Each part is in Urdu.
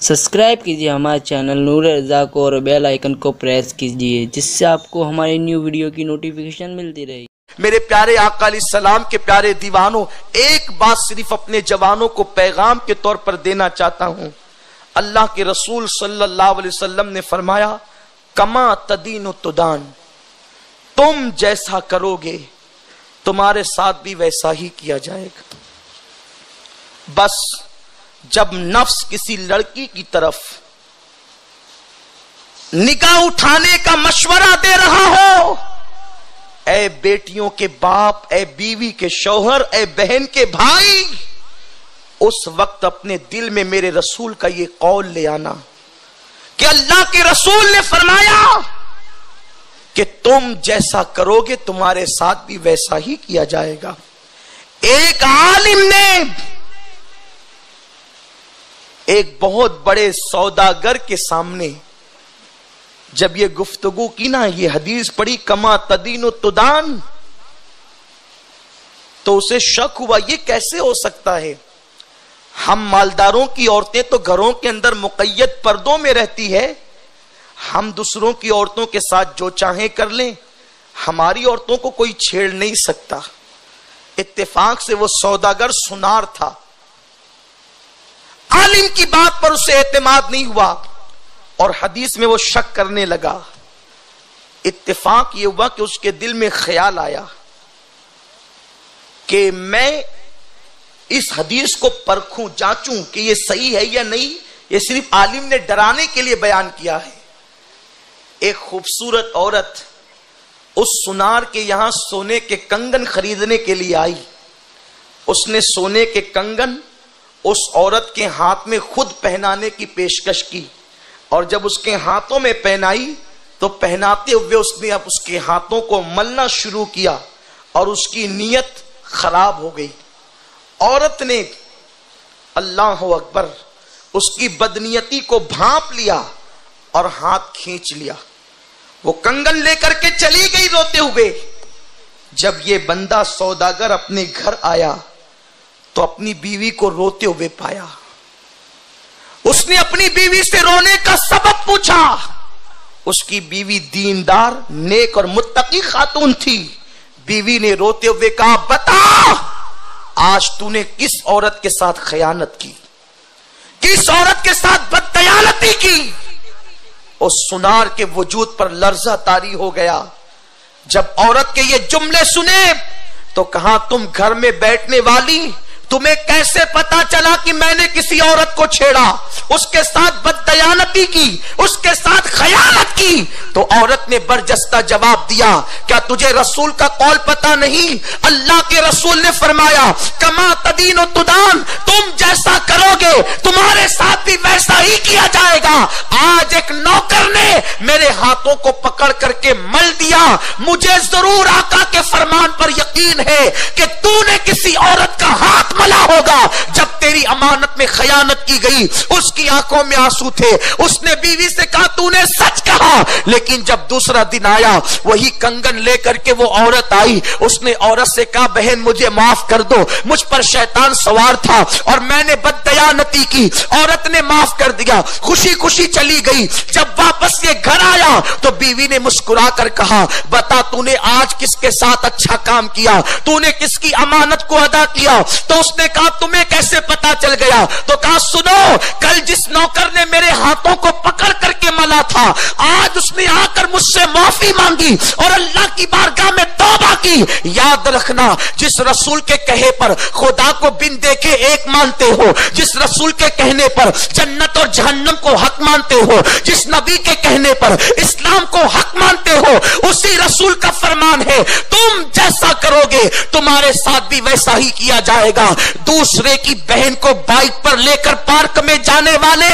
سبسکرائب کیجیے ہمارے چینل نور رضا کو اور بیل آئیکن کو پریس کیجیے جس سے آپ کو ہماری نیو ویڈیو کی نوٹیفیکیشن ملتی رہے۔ میرے پیارے آقا علیہ السلام کے پیارے دیوانوں، ایک بات صرف اپنے جوانوں کو پیغام کے طور پر دینا چاہتا ہوں۔ اللہ کے رسول صلی اللہ علیہ وسلم نے فرمایا کما تدین تدان، تم جیسا کرو گے تمہارے ساتھ بھی ویسا ہی کیا جائے گا۔ بس جب نفس کسی لڑکی کی طرف نگاہ اٹھانے کا مشورہ دے رہا ہو، اے بیٹیوں کے باپ، اے بیوی کے شوہر، اے بہن کے بھائی، اس وقت اپنے دل میں میرے رسول کا یہ قول لے آنا کہ اللہ کے رسول نے فرمایا کہ تم جیسا کرو گے تمہارے ساتھ بھی ویسا ہی کیا جائے گا۔ ایک عالم نے ایک بہت بڑے سوداگر کے سامنے جب یہ گفتگو کی نا، یہ حدیث پڑھی کما تدین تدان، تو اسے شک ہوا یہ کیسے ہو سکتا ہے؟ ہم مالداروں کی عورتیں تو گھروں کے اندر مقید پردوں میں رہتی ہے، ہم دوسروں کی عورتوں کے ساتھ جو چاہیں کر لیں، ہماری عورتوں کو کوئی چھیڑ نہیں سکتا۔ اتفاق سے وہ سوداگر سنار تھا، عالم کی بات پر اسے اعتماد نہیں ہوا اور حدیث میں وہ شک کرنے لگا۔ اتفاق یہ ہوا کہ اس کے دل میں خیال آیا کہ میں اس حدیث کو پرکھوں، جانچوں کہ یہ صحیح ہے یا نہیں، یہ صرف عالم نے ڈرانے کے لیے بیان کیا ہے۔ ایک خوبصورت عورت اس سنار کے یہاں سونے کے کنگن خریدنے کے لیے آئی۔ اس نے سونے کے کنگن اس عورت کے ہاتھ میں خود پہنانے کی پیشکش کی، اور جب اس کے ہاتھوں میں پہنائی تو پہناتے ہوئے اس نے اب اس کے ہاتھوں کو ملنا شروع کیا اور اس کی نیت خراب ہو گئی۔ عورت نے اللہ اکبر اس کی بدنیتی کو بھانپ لیا اور ہاتھ کھینچ لیا۔ وہ کنگن لے کر کے چلی گئی روتے ہوئے۔ جب یہ بندہ سوداگر اپنے گھر آیا تو اپنی بیوی کو روتے ہوئے پایا۔ اس نے اپنی بیوی سے رونے کا سبب پوچھا۔ اس کی بیوی دیندار، نیک اور متقی خاتون تھی۔ بیوی نے روتے ہوئے کہا بتا آج تو نے کس عورت کے ساتھ خیانت کی، کس عورت کے ساتھ بددیانتی کی؟ اس سنار کے وجود پر لرزہ طاری ہو گیا۔ جب عورت کے یہ جملے سنے تو کہا تم گھر میں بیٹھنے والی، تمہیں کیسے پتا چلا کہ میں نے کسی عورت کو چھیڑا، اس کے ساتھ بددیانتی کی، اس کے ساتھ خیانت کی؟ تو عورت نے برجستہ جواب دیا کیا تجھے رسول کا قول پتا نہیں؟ اللہ کے رسول نے فرمایا کما تدین تدان، تم جیسا کرو گے تمہارے ساتھ بھی ویسا ہی کیا جائے گا۔ آج ایک نوکر نے میرے ہاتھوں کو پکڑ کر کے مل دیا، مجھے ضرور آقا کے فرمان پر یقین ہے کہ تو نے کسی عورت کا ہاتھ ملا ہوگا جب تیری امانت میں خیانت کی گئی۔ اس کی آنکھوں میں آنسو تھے۔ اس نے بیوی سے کہا تو نے سچ کہا، لیکن جب دوسرا دن آیا وہی کنگن لے کر کے وہ عورت آئی۔ اس نے عورت سے کہا بہن مجھے معاف کر دو، مجھ پر شیطان سوار تھا اور میں نے بددیانتی کی۔ عورت نے معاف کر دیا، خوشی خوشی چلی گئی۔ جب واپس یہ گھر آیا تو بیوی نے مسکرا کر کہا بتا تو نے آج کس کے ساتھ اچھا کام کیا، تو نے کس کی امانت کو ادا کیا؟ تو اس نے کہا تمہیں کیسے پتا چل گیا؟ تو کہا سنو، کل جس نوکر نے میرے ہاتھوں کو پکڑ کر کے ملا تھا، آج اس نے آ کر مجھ سے معافی مانگی اور اللہ کی بارگاہ میں توبہ کی۔ یاد رکھنا جس رسول کے کہے پر خدا کو بن دیکھے ایک مانتے ہو، جس رسول کے کہنے پر جنت اور جہنم کو حق مانتے ہو، جس نبی کے کہنے پر اسلام کو حق مانتے ہو، اسی رسول کا فرمان ہے تم جیسا کرو گے تمہارے ساتھ بھی ویسا ہی کیا جائے گا۔ دوسرے کی بہن کو بائک پر لے کر پارک میں جانے والے،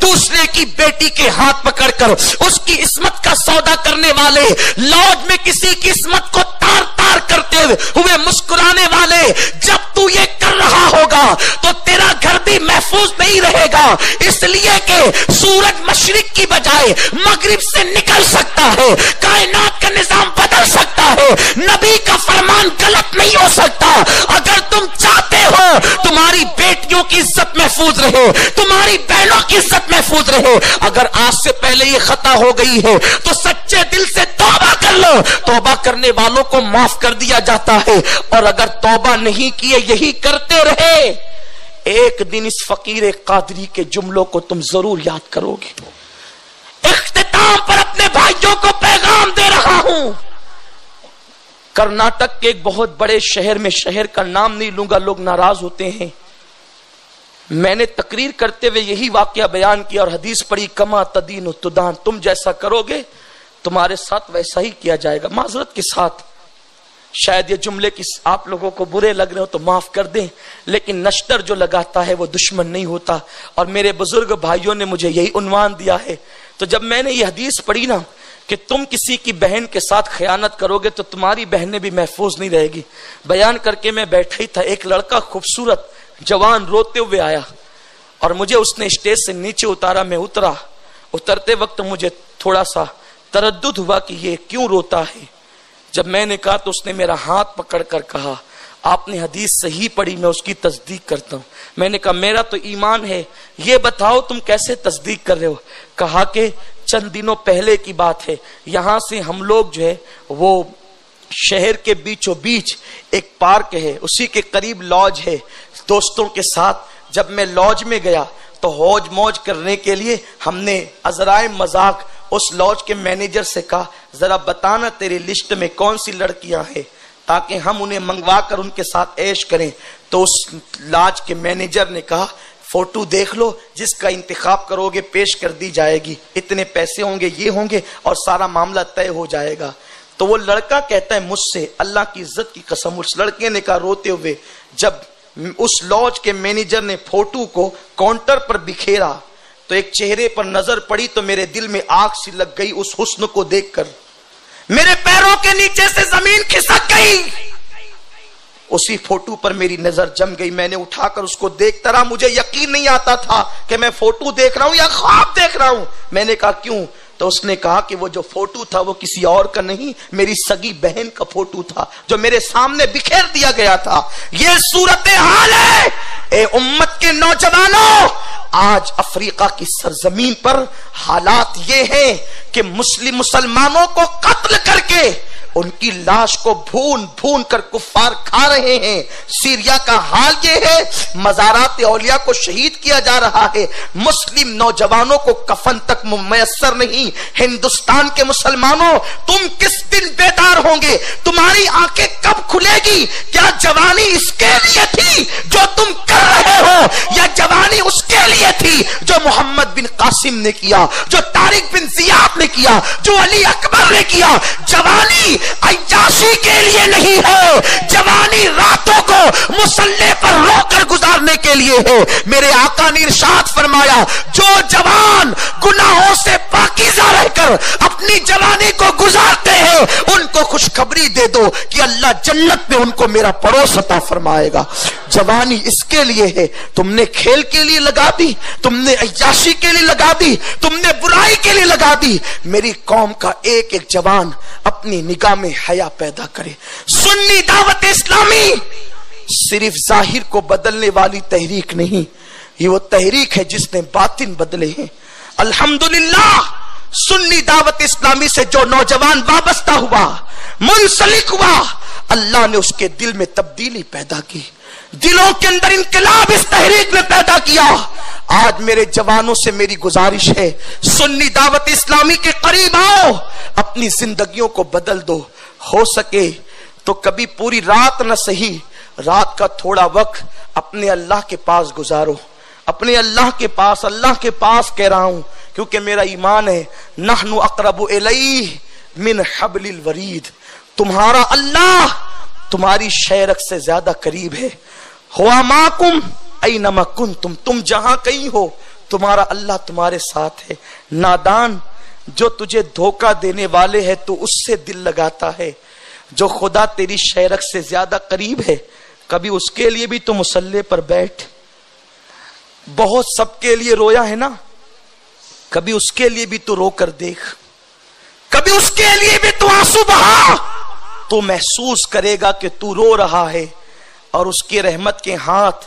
دوسرے کی بیٹی کے ہاتھ پکڑ کر اس کی عصمت کا سودا کرنے والے، لاڈ میں کسی کی عصمت کو تار تار کرتے ہوئے مسکرانے والے، جب تو یہ کر رہا ہوگا تو تیرا گھر بھی محفوظ نہیں رہے گا، اس لیے کہ سورج مشرق کی بجائے مغرب سے نکل سکتا ہے، کائنات کا نظام بدل سکتا ہے، نبی کا فرمان غلط نہیں ہو سکتا۔ اگر تم چاہتے ہو تمہاری بیٹی بھائیوں کی عزت محفوظ رہے, تمہاری بہنوں کی عزت محفوظ رہے. اگر آج سے پہلے یہ خطا ہو گئی ہے تو سچے دل سے توبہ کر لو, توبہ کرنے والوں کو معاف کر دیا جاتا ہے. اور اگر توبہ نہیں کیے یہی کرتے رہے, ایک دن اس فقیر قادری کے جملوں کو تم ضرور یاد کرو گے. اختتام پر اپنے بھائیوں کو پیغام دے رہا ہوں. کرناٹک کے ایک بہت بڑے شہر میں, شہر کا نام نہیں لوں گا, لوگ ناراض ہوتے ہیں, میں نے تقریر کرتے ہوئے یہی واقعہ بیان کیا اور حدیث پڑھی, کما تدین و تدان, تم جیسا کرو گے تمہارے ساتھ ویسا ہی کیا جائے گا. معذرت کے ساتھ شاید یہ جملے کی آپ لوگوں کو برے لگ رہے ہو تو معاف کر دیں, لیکن نشتر جو لگاتا ہے وہ دشمن نہیں ہوتا. اور میرے بزرگ بھائیوں نے مجھے یہی عنوان دیا ہے. تو جب میں نے یہ حدیث پڑھی نا کہ تم کسی کی بہن کے ساتھ خیانت کرو گے تو تمہاری بہنیں بھی محفوظ نہیں رہے گی, بیان کر کے میں بیٹھا ہی تھا, ایک لڑکا خوبصورت جوان روتے ہوئے آیا اور مجھے اس نے اسٹیج سے نیچے اتارا. میں اترا, اترتے وقت مجھے تھوڑا سا تردد ہوا کہ یہ کیوں روتا ہے. جب میں نے کہا تو اس نے میرا ہاتھ پکڑ کر کہا, آپ نے حدیث صحیح پڑھی, میں اس کی تصدیق کرتا ہوں. میں نے کہا میرا تو ایمان ہے, یہ بتاؤ تم کیسے تصدیق کر رہے ہو. کہا کہ چند دنوں پہلے کی بات ہے, یہاں سے ہم لوگ جو ہے وہ شہر کے بیچوں بیچ ایک پارک ہے, اسی کے قریب لاج ہے, دوستوں کے ساتھ جب میں لاج میں گیا تو ہوج موج کرنے کے لیے ہم نے عذرائے مذاق اس لاج کے مینیجر سے کہا, ذرا بتانا تیری لسٹ میں کون سی لڑکیاں ہیں تاکہ ہم انہیں منگوا کر ان کے ساتھ عیش کریں. تو اس لاج کے مینیجر نے کہا فوٹو دیکھ لو, جس کا انتخاب کرو گے پیش کر دی جائے گی, اتنے پیسے ہوں گے, یہ ہوں گے, اور سارا معاملہ طے ہو جائے گا. تو وہ لڑکا کہتا ہے مجھ سے, اللہ کی عزت کی قسم, اس لڑکے نے کہا روتے ہوئے, جب اس لاج کے مینیجر نے فوٹو کو کاؤنٹر پر بکھیرا تو ایک چہرے پر نظر پڑی تو میرے دل میں آگ سی لگ گئی. اس حسن کو دیکھ کر میرے پیروں کے نیچے سے زمین کھسک گئی. اسی فوٹو پر میری نظر جم گئی. میں نے اٹھا کر اس کو دیکھتا رہا, مجھے یقین نہیں آتا تھا کہ میں فوٹو دیکھ رہا ہوں یا خواب دیکھ رہا ہوں. میں نے کہا کیوں؟ تو اس نے کہا کہ وہ جو فوٹو تھا وہ کسی اور کا نہیں, میری سگی بہن کا فوٹو تھا جو میرے سامنے بکھیر دیا گیا تھا. یہ صورتحال ہے اے امت کے نوجوانوں. آج افریقہ کی سرزمین پر حالات یہ ہیں کہ مسلمانوں کو قتل کر کے ان کی لاش کو بھون بھون کر کفار کھا رہے ہیں. سیریا کا حال یہ ہے, مزارات اولیاء کو شہید کیا جا رہا ہے, مسلم نوجوانوں کو کفن تک میسر نہیں. ہندوستان کے مسلمانوں, تم کس دن بیدار ہوں گے؟ تمہاری آنکھیں کب کھلے گی؟ کیا جوانی اس کے لیے تھی جو تم کر رہے ہو, یا جوانی اس کے لیے تھی جو محمد بن قاسم نے کیا, جو طارق بن زیاد نے کیا, جو علی اکبر نے کیا؟ جوانی عیاشی کے لیے نہیں ہے, جوانی راتوں کو مصلی پر رو کر گزارنے کے لیے ہے. میرے آقا نے ارشاد فرمایا, جو جوان گناہوں سے پاکیزہ رہ کر اپنی جوانی کو گزارتے ہیں ان کو خوشخبری دے دو کہ اللہ جنت میں ان کو میرا پڑوس عطا فرمائے گا. جوانی اس کے لیے ہے, تم نے کھیل کے لیے لگا دی, تم نے عیاشی کے لیے لگا دی, تم نے برائی کے لیے لگا دی. میری قوم کا ایک ایک جوان اپنی نگاہ میں حیا پیدا کرے. سنی دعوت اسلامی صرف ظاہر کو بدلنے والی تحریک نہیں, یہ وہ تحریک ہے جس نے باطن بدلے ہیں. الحمدللہ سنی دعوت اسلامی سے جو نوجوان وابستہ ہوا, منسلک ہوا, اللہ نے اس کے دل میں تبدیلی پیدا کی, دلوں کے اندر انقلاب اس تحریک نے پیدا کیا. آج میرے جوانوں سے میری گزارش ہے, سنی دعوت اسلامی کے قریب آؤ, اپنی زندگیوں کو بدل دو. ہو سکے تو کبھی پوری رات نہ سہی, رات کا تھوڑا وقت اپنے اللہ کے پاس گزارو, اپنے اللہ کے پاس کہہ رہا ہوں کیونکہ میرا ایمان ہے, نحن اقرب الیہ من حبل الورید, تمہارا اللہ تمہاری شیرک سے زیادہ قریب ہے. ہوا ماکم اینما کنتم, تم جہاں کہیں ہو تمہارا اللہ تمہارے ساتھ ہے. نادان, جو تجھے دھوکہ دینے والے ہیں تو اس سے دل لگاتا ہے, جو خدا تیری شیرک سے زیادہ قریب ہے کبھی اس کے لیے بھی تو مصلی پر بیٹھ. بہت سب کے لیے رویا ہے نا, کبھی اس کے لیے بھی تو رو کر دیکھ, کبھی اس کے لیے بھی تو آنسو بہا, تو محسوس کرے گا کہ تو رو رہا ہے اور اس کی رحمت کے ہاتھ